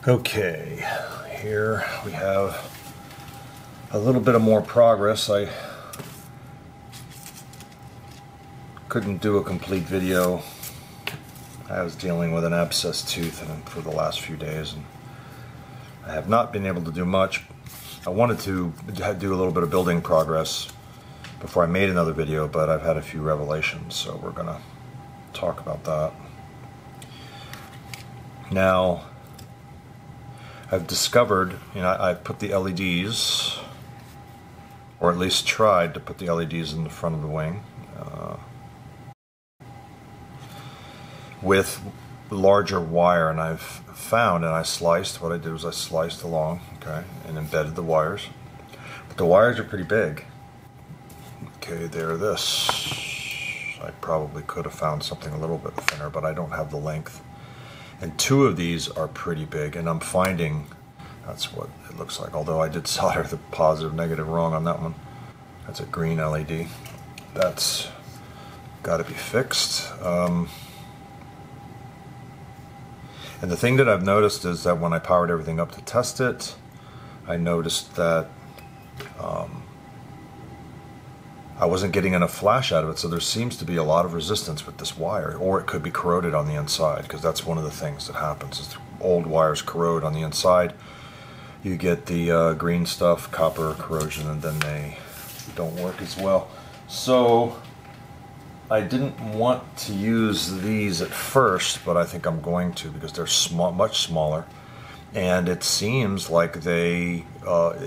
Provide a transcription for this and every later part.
Okay, here we have a little bit of more progress. I couldn't do a complete video. I was dealing with an abscess tooth for the last few days, and I have not been able to do much. I wanted to do a little bit of building progress before I made another video, but I've had a few revelations, so we're gonna talk about that. Now, I've discovered, I've put the LEDs, or at least tried to put the LEDs in the front of the wing with larger wire, and I've found, and I sliced, what I did was I sliced along, okay, and embedded the wires. But the wires are pretty big. Okay, they're this. I probably could have found something a little bit thinner, but I don't have the length. And two of these are pretty big, and I'm finding that's what it looks like, although I did solder the positive negative wrong on that one. That's a green LED. That's got to be fixed. And the thing that I've noticed is that when I powered everything up to test it, I noticed that I wasn't getting enough flash out of it, so there seems to be a lot of resistance with this wire, or it could be corroded on the inside, because that's one of the things that happens is old wires corrode on the inside. You get the green stuff, copper corrosion, and then they don't work as well. So I didn't want to use these at first, but I think I'm going to, because they're much smaller, and it seems like it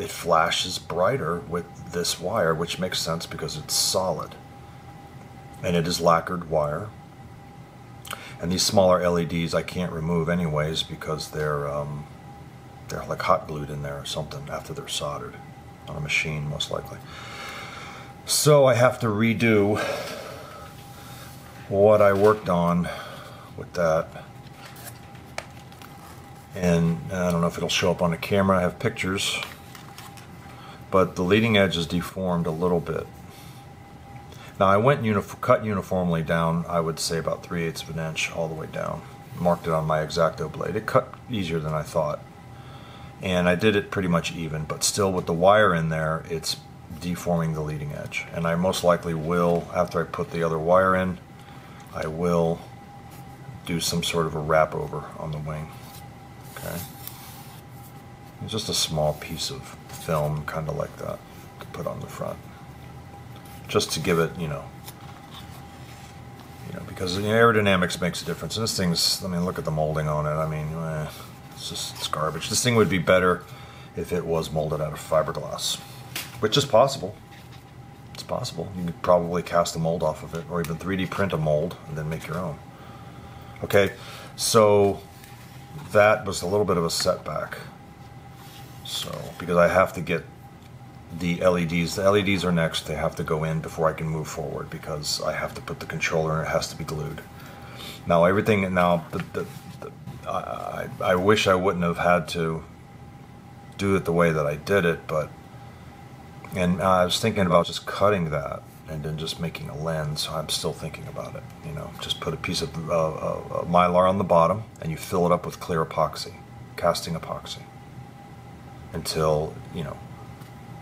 flashes brighter with this wire, which makes sense because it's solid and it is lacquered wire. And these smaller LEDs I can't remove anyways because they're like hot glued in there or something after they're soldered on a machine, most likely. So I have to redo what I worked on with that. And I don't know if it'll show up on the camera. I have pictures, but the leading edge is deformed a little bit. Now I went cut uniformly down, I would say about 3/8 of an inch all the way down. Marked it on my X-Acto blade. It cut easier than I thought. And I did it pretty much even, but still with the wire in there, it's deforming the leading edge. And I most likely will, after I put the other wire in, I will do some sort of a wrap over on the wing. Okay. It's just a small piece of film, kind of like that, to put on the front, just to give it, because aerodynamics makes a difference. And this thing's, I mean, look at the molding on it. I mean, it's garbage. This thing would be better if it was molded out of fiberglass, which is possible. It's possible. You could probably cast a mold off of it, or even 3D print a mold and then make your own. Okay, so that was a little bit of a setback. So, because I have to get the LEDs. The LEDs are next. They have to go in before I can move forward, because I have to put the controller in. It has to be glued. Now everything. Now I wish I wouldn't have had to do it the way that I did it, and I was thinking about just cutting that and then just making a lens. I'm still thinking about it. Just put a piece of mylar on the bottom, and you fill it up with clear epoxy, casting epoxy, until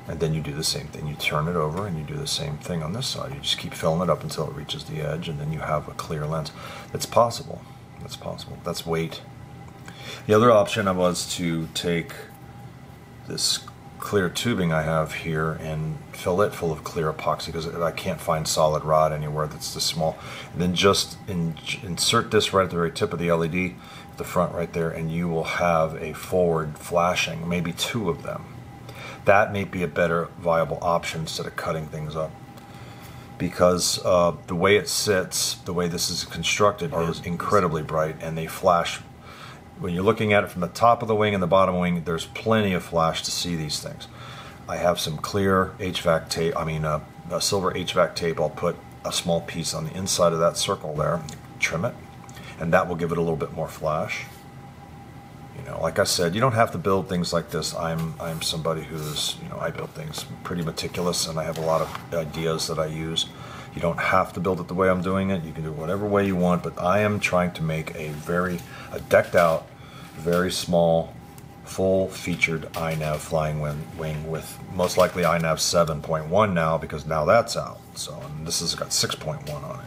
and then you do the same thing. You turn it over and you do the same thing on this side. You just keep filling it up until it reaches the edge, and then you have a clear lens. It's possible. That's possible. That's weight. The other option was to take this clear tubing I have here and fill it full of clear epoxy, because I can't find solid rod anywhere that's this small. And then just insert this right at the very tip of the LED, at the front right there, and you will have a forward flashing, maybe two of them. That may be a better viable option instead of cutting things up, because the way it sits, the way this is constructed, is incredibly bright, and they flash. When you're looking at it from the top of the wing and the bottom wing, there's plenty of flash to see these things. I have some clear HVAC tape, a silver HVAC tape. I'll put a small piece on the inside of that circle there, trim it, and that will give it a little bit more flash. Like I said, you don't have to build things like this. I'm somebody who's, I build things pretty meticulous, and I have a lot of ideas that I use. You don't have to build it the way I'm doing it. You can do it whatever way you want, but I am trying to make a decked out, very small full-featured iNav flying wing with most likely iNav 7.1 now, because now that's out. So, and this has got 6.1 on it.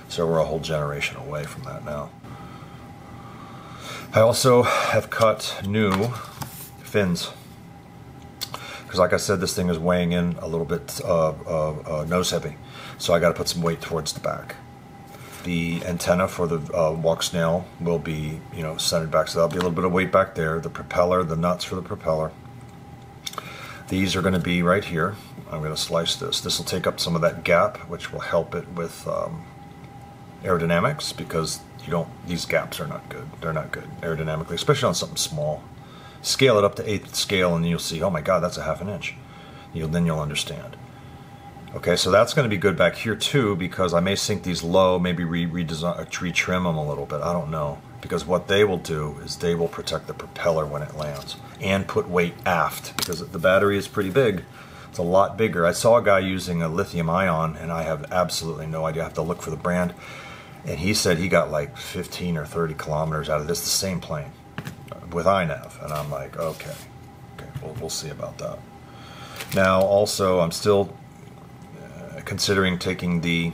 So we're a whole generation away from that now. I also have cut new fins, because like I said, this thing is weighing in a little bit nose heavy. So I got to put some weight towards the back. The antenna for the Walksnail will be, centered back, so there'll be a little bit of weight back there. The propeller, the nuts for the propeller, these are going to be right here. I'm going to slice this. This will take up some of that gap, which will help it with aerodynamics, because these gaps are not good. They're not good aerodynamically, especially on something small. Scale it up to 1/8 scale, and you'll see, oh my God, that's a 1/2 inch. Then you'll understand. Okay, so that's going to be good back here too, because I may sink these low, maybe retrim them a little bit. I don't know, because what they will do is they will protect the propeller when it lands and put weight aft, because the battery is pretty big. It's a lot bigger. I saw a guy using a lithium ion, and I have absolutely no idea. I have to look for the brand, and he said he got like 15 or 30 kilometers out of this, the same plane with iNav, and I'm like, okay, we'll see about that. Now, also, I'm still considering taking the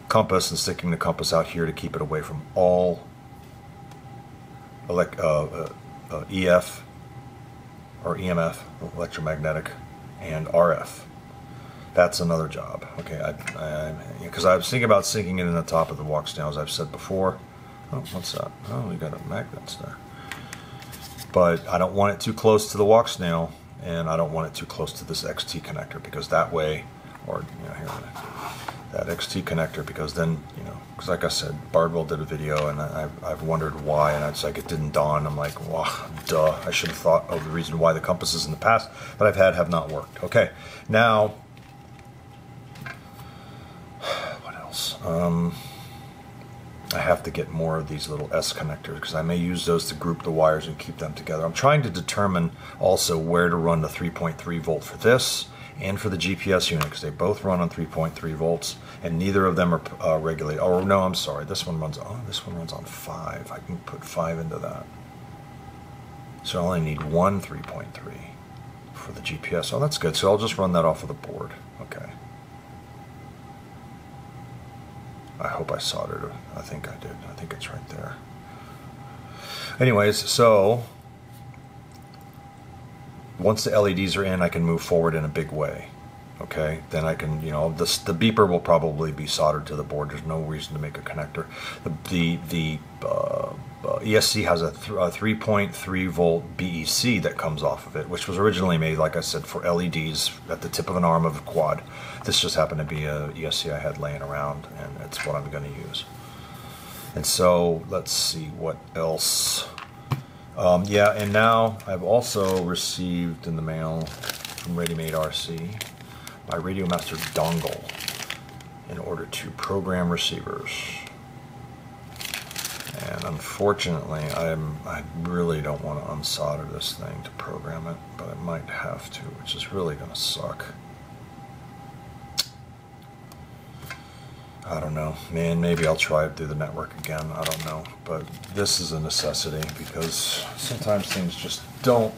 compass and sticking the compass out here to keep it away from all EF or EMF, electromagnetic, and RF. That's another job. Okay, because I was thinking about sinking it in the top of the Walksnail, as I've said before. Oh, what's that? Oh, we got a magnets there. But I don't want it too close to the Walksnail, and I don't want it too close to this XT connector, because that way, or here, that XT connector, because then, because like I said, Bardwell did a video, and I've wondered why, and it's like it didn't dawn. I'm like, wow, duh, I should have thought of the reason why the compasses in the past that I've had have not worked. Okay, now, what else? I have to get more of these little S connectors, because I may use those to group the wires and keep them together. I'm trying to determine also where to run the 3.3 volt for this and for the GPS unit, because they both run on 3.3 volts, and neither of them are regulated. Oh no, I'm sorry. This one runs on 5. I can put 5 into that. So I only need one 3.3 for the GPS. Oh, that's good. So I'll just run that off of the board. Okay. I hope I soldered it. I think I did. I think it's right there. Anyways, so once the LEDs are in, I can move forward in a big way. Okay, then I can, the beeper will probably be soldered to the board. There's no reason to make a connector. The ESC has a 3.3 volt BEC that comes off of it, which was originally made, like I said, for LEDs at the tip of an arm of a quad. This just happened to be a ESC I had laying around, and it's what I'm going to use. And so let's see what else. Yeah, and now I've also received in the mail from RC my Radiomaster dongle in order to program receivers. And unfortunately, I really don't want to unsolder this thing to program it, but I might have to, which is really going to suck. I don't know, man, maybe I'll try it through the network again, I don't know. But this is a necessity, because sometimes things just don't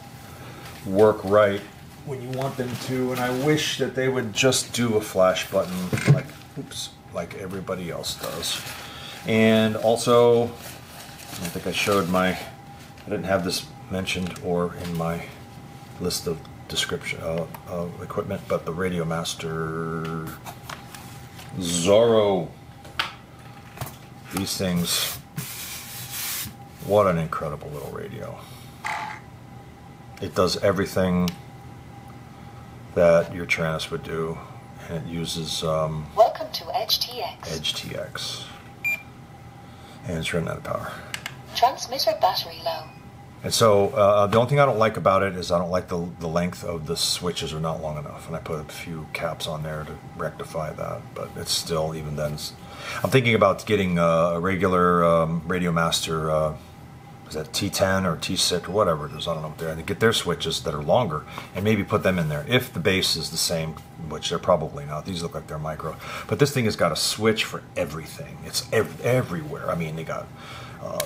work right when you want them to, and I wish that they would just do a flash button like everybody else does. And also, I think I showed I didn't have this mentioned or in my list of description of equipment, but the Radiomaster Zorro. These things, what an incredible little radio. It does everything that your Taranis would do, and it uses Welcome to EdgeTX. And it's running out of power. Transmitter battery low. And so the only thing I don't like about it is I don't like the length of the switches are not long enough, and I put a few caps on there to rectify that, but it's still, even then, I'm thinking about getting a regular Radiomaster, is that T10 or T6 or whatever it is, I don't know what they're, and get their switches that are longer and maybe put them in there if the base is the same, which they're probably not. These look like they're micro, but this thing has got a switch for everything. It's everywhere. I mean, they got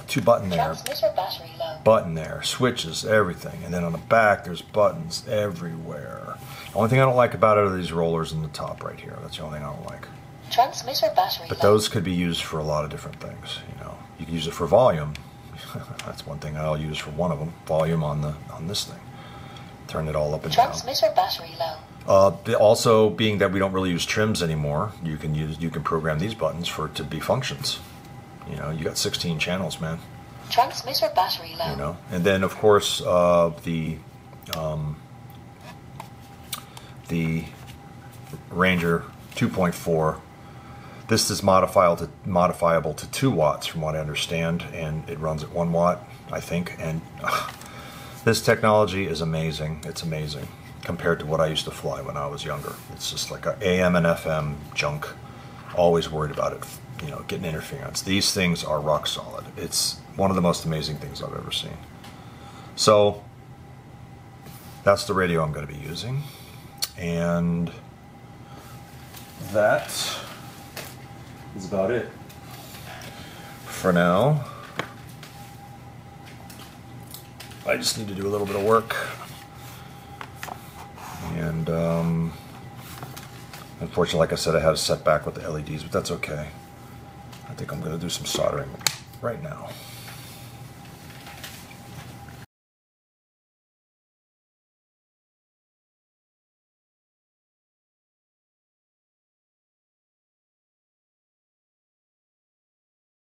two button there, Transmitter battery low. button there, switches, everything. And then on the back, there's buttons everywhere. The only thing I don't like about it are these rollers in the top right here. That's the only thing I don't like. Transmitter battery But low. those could be used for a lot of different things. You know, you can use it for volume. That's one thing I'll use for one of them. Volume on this thing. Turn it all up and down. Transmitter battery low. Also, being that we don't really use trims anymore, you can program these buttons for it to be functions. You know, you got 16 channels, man. Transmitter battery low. You know, and then of course the Ranger 2.4. This is modifiable to 2 watts, from what I understand, and it runs at 1 watt, I think. And this technology is amazing. It's amazing compared to what I used to fly when I was younger. It's just like a AM and FM junk. Always worried about it, you know, getting interference. These things are rock solid. It's one of the most amazing things I've ever seen. So that's the radio I'm going to be using, and that is about it for now. I just need to do a little bit of work, and unfortunately, like I said, I had a setback with the LEDs, but that's okay. I think I'm going to do some soldering right now.